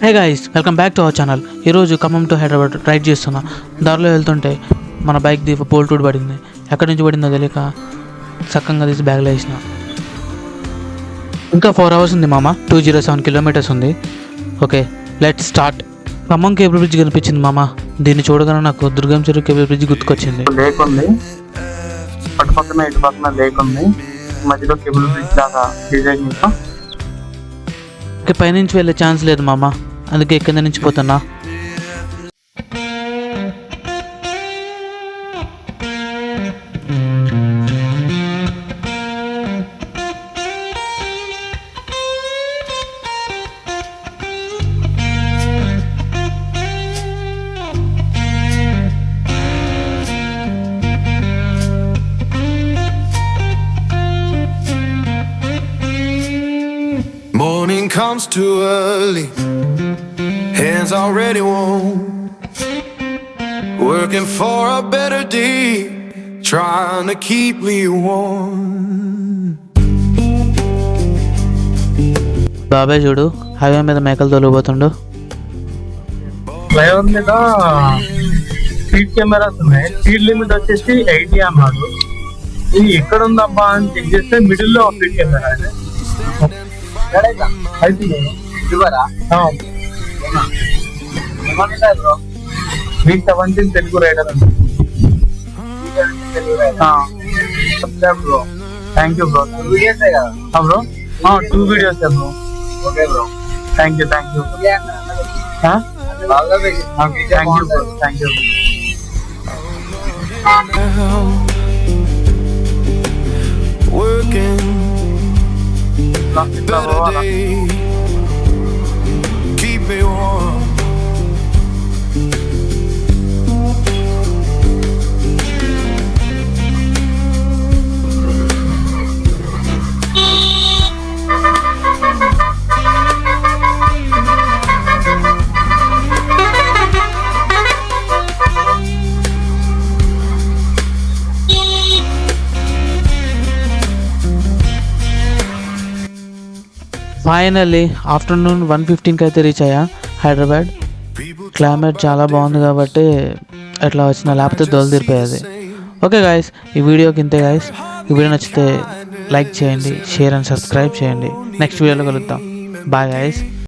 Hey guys, welcome back to our channel. ఈరోజు Khammam to Hyderabad ride చేస్తున్నా. దారిలో వెళ్తుంటే మన బైక్ ది బోల్టూడ్ పడింది. ఎక్కడి నుంచి పడిందో తెలియక చక్కగా తీసి బ్యాగ్లో వేసిన. ఇంకా 4 hours ఉంది మామ. 207 kilometers ఉంది. Okay, let's start. Khammam cable bridge కనిపించింది మామ. దీన్ని చూడగానే నాకు దుర్గం చెరువు కేబుల్ బ్రిడ్జ్ గుర్తుకొచ్చింది. లేక్ ఉంది, అటు పక్కన ఇటు పక్కన లేక్ ఉంది, మధ్యలో కేబుల్ బ్రిడ్జ్ లాగా డిజైన్ చేసాం. పైనుంచి వెళ్ళే ఛాన్స్ లేదు మామ, అందుకే కింద నుంచి పోతున్నా. Morning comes too early, hands already warm, working for a better day, trying to keep me warm. బాబాయ్ చూడు, హైవే మీద మేకలు తోలిపోతుండు. ఫ్లైఓవర్ మీద స్పీడ్ కెమెరాస్ ఉన్నాయి. స్పీడ్ లిమిట్ వచ్చేసి 80 అన్నాడు. ఇది ఎక్కడ ఉందబ్బా అని చెక్ చేస్తే మిడిల్ లో speed camera week 17 Telugu rider అండి. Thank you bro. Bro 2 videos bro. Okay bro, thank you thank you bro, thank you. Working better day, keep me warm. Finally afternoon 1:15కి అయితే రీచ్ అయ్యా హైదరాబాద్. క్లైమేట్ చాలా బాగుంది కాబట్టి ఎట్లా వచ్చినా, లేకపోతే దోలు తీరిపోయేది. ఓకే గాయస్, ఈ వీడియోకి ఇంతే గాయస్. ఈ వీడియో నచ్చితే లైక్ చేయండి, షేర్ అండ్ సబ్స్క్రైబ్ చేయండి. నెక్స్ట్ వీడియోలో కలుద్దాం. Bye guys.